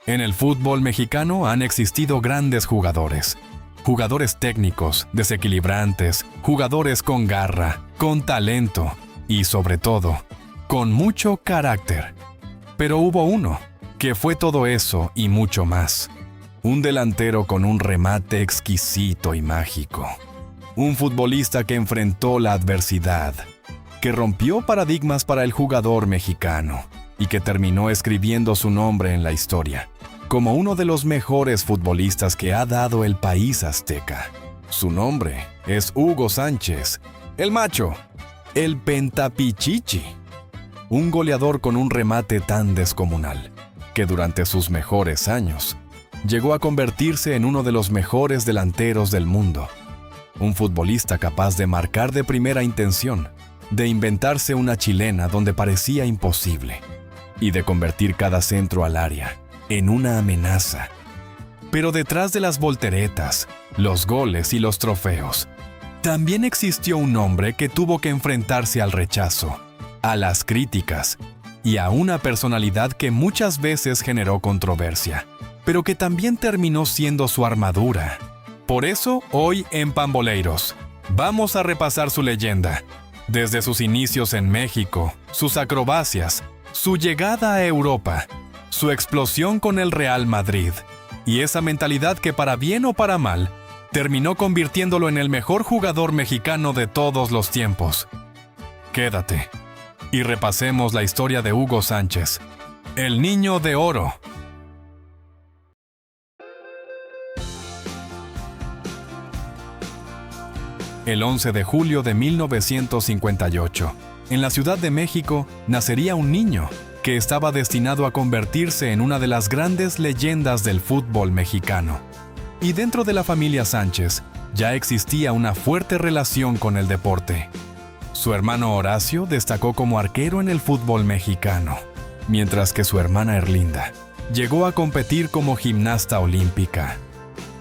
En el fútbol mexicano han existido grandes jugadores. Jugadores técnicos, desequilibrantes, jugadores con garra, con talento y, sobre todo, con mucho carácter. Pero hubo uno que fue todo eso y mucho más. Un delantero con un remate exquisito y mágico. Un futbolista que enfrentó la adversidad, que rompió paradigmas para el jugador mexicano y que terminó escribiendo su nombre en la historia como uno de los mejores futbolistas que ha dado el país azteca. Su nombre es Hugo Sánchez, el Macho, el Pentapichichi. Un goleador con un remate tan descomunal que durante sus mejores años llegó a convertirse en uno de los mejores delanteros del mundo. Un futbolista capaz de marcar de primera intención, de inventarse una chilena donde parecía imposible y de convertir cada centro al área en una amenaza. Pero detrás de las volteretas, los goles y los trofeos, también existió un hombre que tuvo que enfrentarse al rechazo, a las críticas y a una personalidad que muchas veces generó controversia, pero que también terminó siendo su armadura. Por eso, hoy en Pamboleiros, vamos a repasar su leyenda, desde sus inicios en México, sus acrobacias, su llegada a Europa, su explosión con el Real Madrid y esa mentalidad que para bien o para mal terminó convirtiéndolo en el mejor jugador mexicano de todos los tiempos. Quédate y repasemos la historia de Hugo Sánchez, el Niño de Oro. El 11 de julio de 1958, en la Ciudad de México, nacería un niño que estaba destinado a convertirse en una de las grandes leyendas del fútbol mexicano. Y dentro de la familia Sánchez ya existía una fuerte relación con el deporte. Su hermano Horacio destacó como arquero en el fútbol mexicano, mientras que su hermana Erlinda llegó a competir como gimnasta olímpica.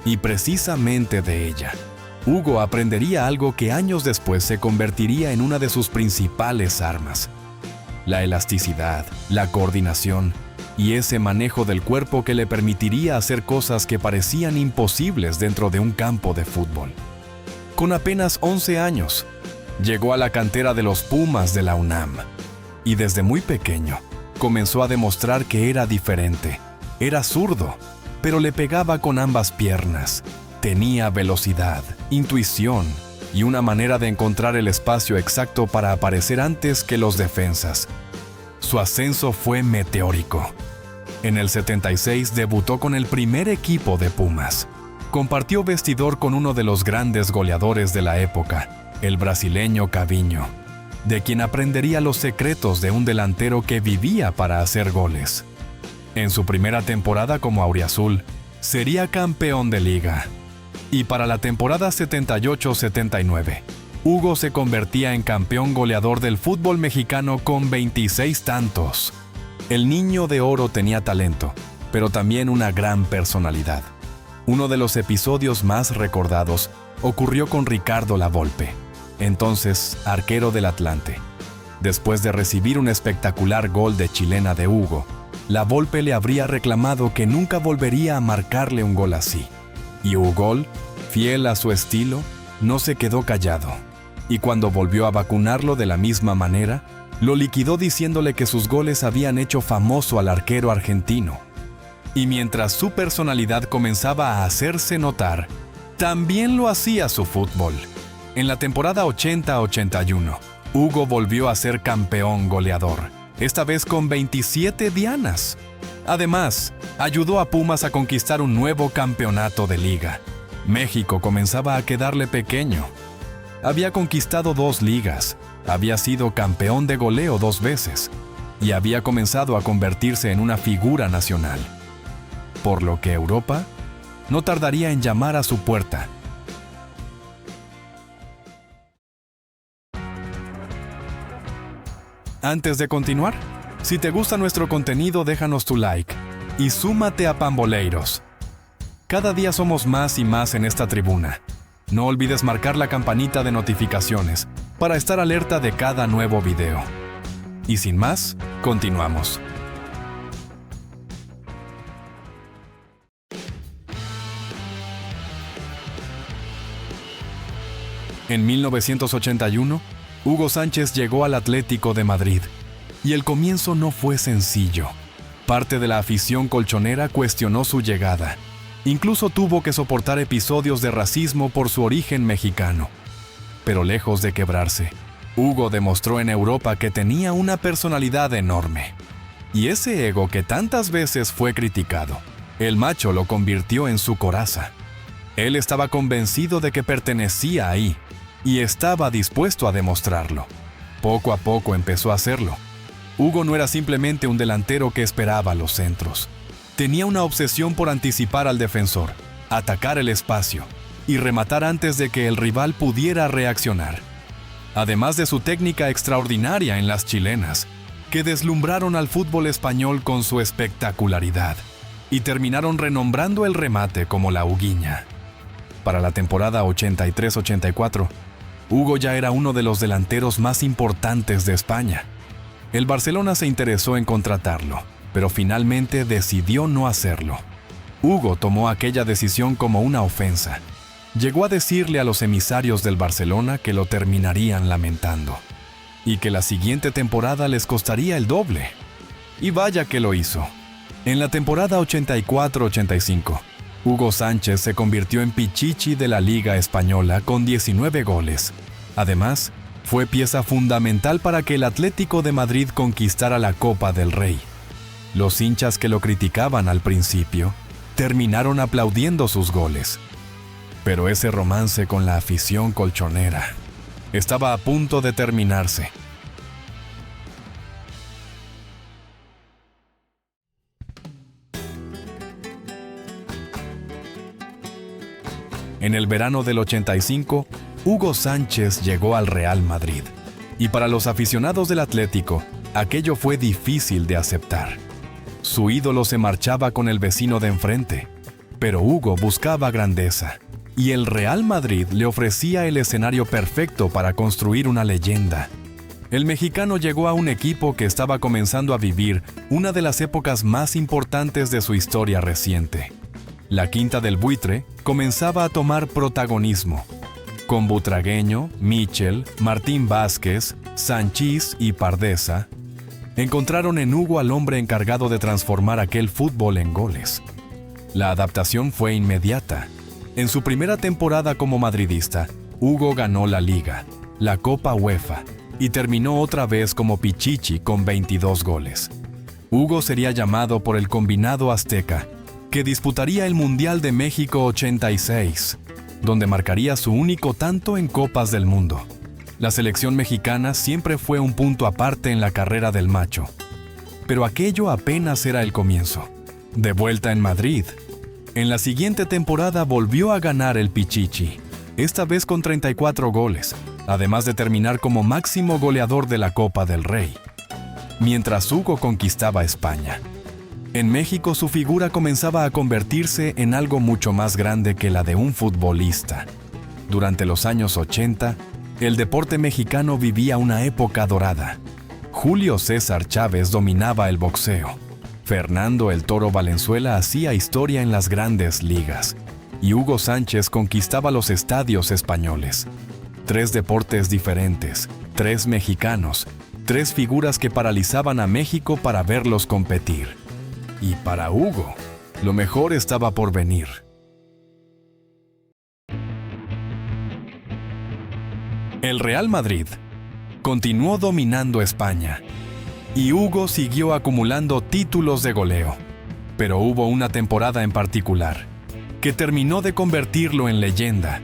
Y precisamente de ella, Hugo aprendería algo que años después se convertiría en una de sus principales armas: la elasticidad, la coordinación y ese manejo del cuerpo que le permitiría hacer cosas que parecían imposibles dentro de un campo de fútbol. Con apenas 11 años, llegó a la cantera de los Pumas de la UNAM y desde muy pequeño comenzó a demostrar que era diferente. Era zurdo, pero le pegaba con ambas piernas. Tenía velocidad, intuición y una manera de encontrar el espacio exacto para aparecer antes que los defensas. Su ascenso fue meteórico. En el 76 debutó con el primer equipo de Pumas. Compartió vestidor con uno de los grandes goleadores de la época, el brasileño Caviño, de quien aprendería los secretos de un delantero que vivía para hacer goles. En su primera temporada como auriazul, sería campeón de liga. Y para la temporada 78-79, Hugo se convertía en campeón goleador del fútbol mexicano con 26 tantos. El Niño de Oro tenía talento, pero también una gran personalidad. Uno de los episodios más recordados ocurrió con Ricardo Lavolpe, entonces arquero del Atlante. Después de recibir un espectacular gol de chilena de Hugo, Lavolpe le habría reclamado que nunca volvería a marcarle un gol así. Y Hugo, fiel a su estilo, no se quedó callado. Y cuando volvió a vacunarlo de la misma manera, lo liquidó diciéndole que sus goles habían hecho famoso al arquero argentino. Y mientras su personalidad comenzaba a hacerse notar, también lo hacía su fútbol. En la temporada 80-81, Hugo volvió a ser campeón goleador, esta vez con 27 dianas. Además, ayudó a Pumas a conquistar un nuevo campeonato de liga. México comenzaba a quedarle pequeño. Había conquistado 2 ligas, había sido campeón de goleo 2 veces y había comenzado a convertirse en una figura nacional. Por lo que Europa no tardaría en llamar a su puerta. Antes de continuar, si te gusta nuestro contenido, déjanos tu like y súmate a Pamboleiros. Cada día somos más y más en esta tribuna. No olvides marcar la campanita de notificaciones para estar alerta de cada nuevo video. Y sin más, continuamos. En 1981, Hugo Sánchez llegó al Atlético de Madrid, y el comienzo no fue sencillo. Parte de la afición colchonera cuestionó su llegada. Incluso tuvo que soportar episodios de racismo por su origen mexicano. Pero lejos de quebrarse, Hugo demostró en Europa que tenía una personalidad enorme. Y ese ego que tantas veces fue criticado, el macho lo convirtió en su coraza. Él estaba convencido de que pertenecía ahí, y estaba dispuesto a demostrarlo. Poco a poco empezó a hacerlo. Hugo no era simplemente un delantero que esperaba los centros. Tenía una obsesión por anticipar al defensor, atacar el espacio y rematar antes de que el rival pudiera reaccionar. Además de su técnica extraordinaria en las chilenas, que deslumbraron al fútbol español con su espectacularidad y terminaron renombrando el remate como la Huguiña. Para la temporada 83-84, Hugo ya era uno de los delanteros más importantes de España. El Barcelona se interesó en contratarlo, pero finalmente decidió no hacerlo. Hugo tomó aquella decisión como una ofensa. Llegó a decirle a los emisarios del Barcelona que lo terminarían lamentando, y que la siguiente temporada les costaría el doble. Y vaya que lo hizo. En la temporada 84-85, Hugo Sánchez se convirtió en pichichi de la Liga Española con 19 goles. Además, fue pieza fundamental para que el Atlético de Madrid conquistara la Copa del Rey. Los hinchas que lo criticaban al principio terminaron aplaudiendo sus goles. Pero ese romance con la afición colchonera estaba a punto de terminarse. En el verano del 85, Hugo Sánchez llegó al Real Madrid. Y para los aficionados del Atlético, aquello fue difícil de aceptar. Su ídolo se marchaba con el vecino de enfrente, pero Hugo buscaba grandeza, y el Real Madrid le ofrecía el escenario perfecto para construir una leyenda. El mexicano llegó a un equipo que estaba comenzando a vivir una de las épocas más importantes de su historia reciente. La Quinta del Buitre comenzaba a tomar protagonismo, con Butragueño, Michel, Martín Vázquez, Sanchís y Pardesa. Encontraron en Hugo al hombre encargado de transformar aquel fútbol en goles. La adaptación fue inmediata. En su primera temporada como madridista, Hugo ganó la Liga, la Copa UEFA y terminó otra vez como pichichi con 22 goles. Hugo sería llamado por el combinado azteca, que disputaría el Mundial de México 86, donde marcaría su único tanto en Copas del Mundo. La selección mexicana siempre fue un punto aparte en la carrera del macho. Pero aquello apenas era el comienzo. De vuelta en Madrid, en la siguiente temporada volvió a ganar el pichichi, esta vez con 34 goles, además de terminar como máximo goleador de la Copa del Rey, mientras Hugo conquistaba España. En México su figura comenzaba a convertirse en algo mucho más grande que la de un futbolista. Durante los años 80, el deporte mexicano vivía una época dorada. Julio César Chávez dominaba el boxeo. Fernando el Toro Valenzuela hacía historia en las grandes ligas. Y Hugo Sánchez conquistaba los estadios españoles. 3 deportes diferentes, 3 mexicanos, 3 figuras que paralizaban a México para verlos competir. Y para Hugo, lo mejor estaba por venir. El Real Madrid continuó dominando España, y Hugo siguió acumulando títulos de goleo. Pero hubo una temporada en particular, que terminó de convertirlo en leyenda.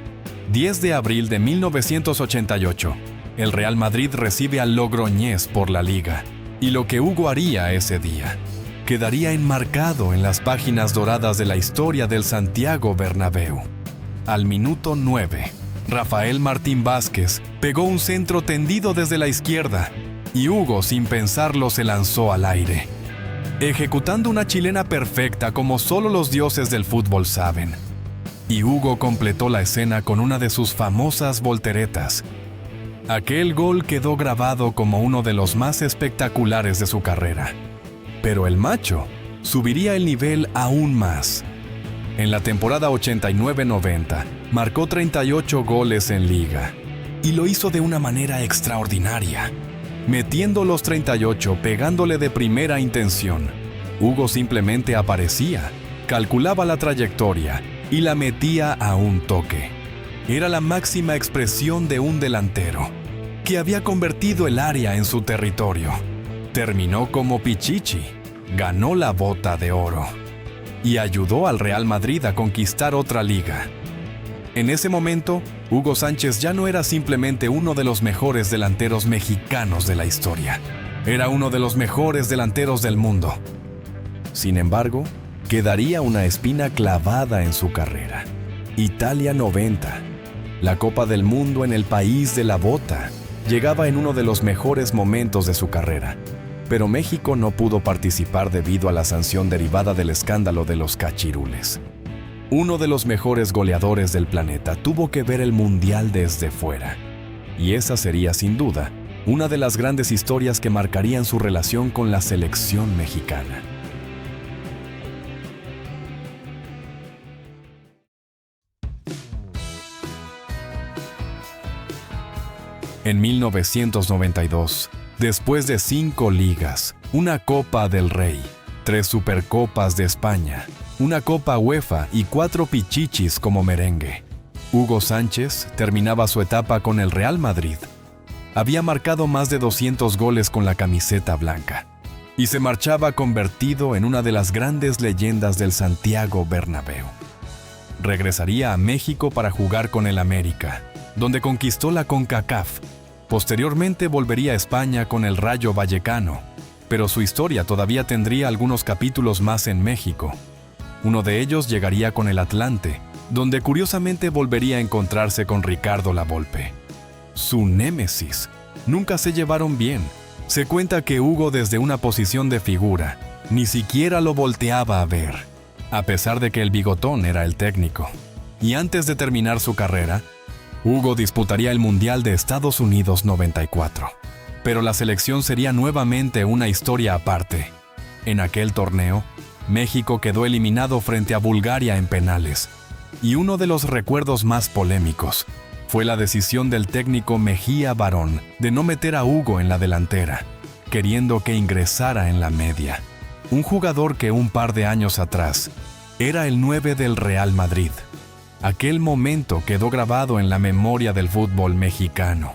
10 de abril de 1988, el Real Madrid recibe al Logroñés por la Liga, y lo que Hugo haría ese día quedaría enmarcado en las páginas doradas de la historia del Santiago Bernabéu. Al minuto 9, Rafael Martín Vázquez pegó un centro tendido desde la izquierda y Hugo, sin pensarlo, se lanzó al aire, ejecutando una chilena perfecta como solo los dioses del fútbol saben. Y Hugo completó la escena con una de sus famosas volteretas. Aquel gol quedó grabado como uno de los más espectaculares de su carrera. Pero el macho subiría el nivel aún más. En la temporada 89-90, marcó 38 goles en Liga y lo hizo de una manera extraordinaria. Metiendo los 38, pegándole de primera intención. Hugo simplemente aparecía, calculaba la trayectoria y la metía a un toque. Era la máxima expresión de un delantero, que había convertido el área en su territorio. Terminó como Pichichi, ganó la Bota de Oro y ayudó al Real Madrid a conquistar otra liga. En ese momento, Hugo Sánchez ya no era simplemente uno de los mejores delanteros mexicanos de la historia. Era uno de los mejores delanteros del mundo. Sin embargo, quedaría una espina clavada en su carrera. Italia 90, la Copa del Mundo en el país de la bota, llegaba en uno de los mejores momentos de su carrera. Pero México no pudo participar debido a la sanción derivada del escándalo de los cachirules. Uno de los mejores goleadores del planeta tuvo que ver el Mundial desde fuera. Y esa sería, sin duda, una de las grandes historias que marcarían su relación con la selección mexicana. En 1992, después de 5 ligas, una Copa del Rey, 3 Supercopas de España, una Copa UEFA y 4 pichichis como merengue, Hugo Sánchez terminaba su etapa con el Real Madrid. Había marcado más de 200 goles con la camiseta blanca y se marchaba convertido en una de las grandes leyendas del Santiago Bernabéu. Regresaría a México para jugar con el América, donde conquistó la CONCACAF. Posteriormente volvería a España con el Rayo Vallecano, pero su historia todavía tendría algunos capítulos más en México. Uno de ellos llegaría con el Atlante, donde curiosamente volvería a encontrarse con Ricardo Lavolpe. Su némesis. Nunca se llevaron bien. Se cuenta que Hugo, desde una posición de figura, ni siquiera lo volteaba a ver, a pesar de que el bigotón era el técnico. Y antes de terminar su carrera, Hugo disputaría el Mundial de Estados Unidos 94. Pero la selección sería nuevamente una historia aparte. En aquel torneo, México quedó eliminado frente a Bulgaria en penales. Y uno de los recuerdos más polémicos fue la decisión del técnico Mejía Barón de no meter a Hugo en la delantera, queriendo que ingresara en la media. Un jugador que un par de años atrás era el 9 del Real Madrid. Aquel momento quedó grabado en la memoria del fútbol mexicano,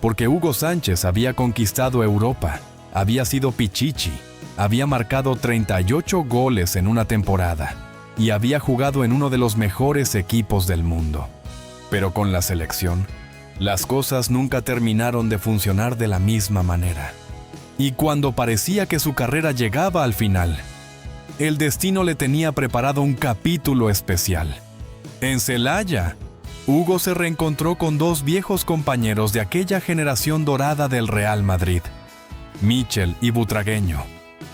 porque Hugo Sánchez había conquistado Europa, había sido pichichi, había marcado 38 goles en una temporada y había jugado en uno de los mejores equipos del mundo. Pero con la selección, las cosas nunca terminaron de funcionar de la misma manera. Y cuando parecía que su carrera llegaba al final, el destino le tenía preparado un capítulo especial. En Celaya, Hugo se reencontró con 2 viejos compañeros de aquella generación dorada del Real Madrid, Michel y Butragueño,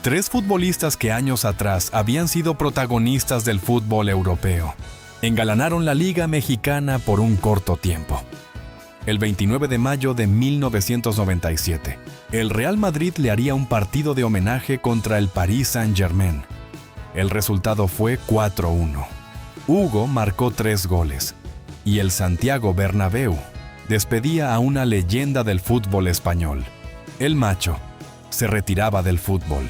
3 futbolistas que años atrás habían sido protagonistas del fútbol europeo. Engalanaron la Liga Mexicana por un corto tiempo. El 29 de mayo de 1997, el Real Madrid le haría un partido de homenaje contra el Paris Saint-Germain. El resultado fue 4-1. Hugo marcó 3 goles, y el Santiago Bernabéu despedía a una leyenda del fútbol español. El Macho se retiraba del fútbol.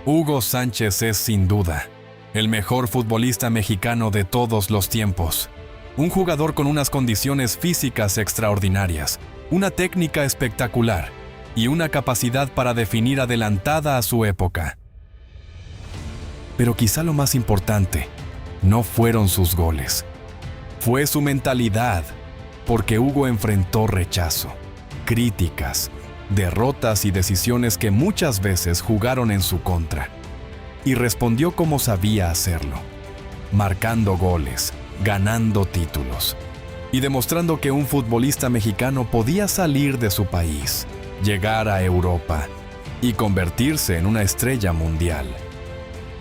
Hugo Sánchez es, sin duda, el mejor futbolista mexicano de todos los tiempos. Un jugador con unas condiciones físicas extraordinarias, una técnica espectacular y una capacidad para definir adelantada a su época. Pero quizá lo más importante no fueron sus goles. Fue su mentalidad, porque Hugo enfrentó rechazo, críticas, derrotas y decisiones que muchas veces jugaron en su contra. Y respondió como sabía hacerlo, marcando goles, ganando títulos y demostrando que un futbolista mexicano podía salir de su país, llegar a Europa y convertirse en una estrella mundial.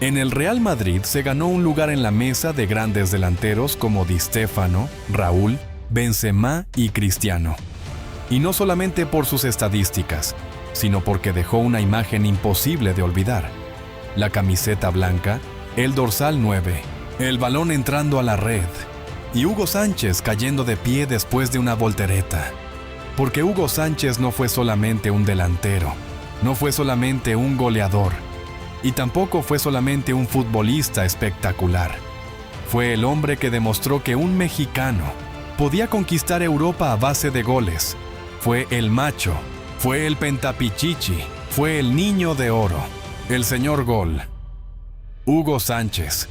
En el Real Madrid se ganó un lugar en la mesa de grandes delanteros como Di Stéfano, Raúl, Benzema y Cristiano. Y no solamente por sus estadísticas, sino porque dejó una imagen imposible de olvidar. La camiseta blanca, el dorsal 9, el balón entrando a la red y Hugo Sánchez cayendo de pie después de una voltereta. Porque Hugo Sánchez no fue solamente un delantero, no fue solamente un goleador y tampoco fue solamente un futbolista espectacular. Fue el hombre que demostró que un mexicano podía conquistar Europa a base de goles. Fue el macho, fue el pentapichichi, fue el niño de oro, el señor gol. Hugo Sánchez.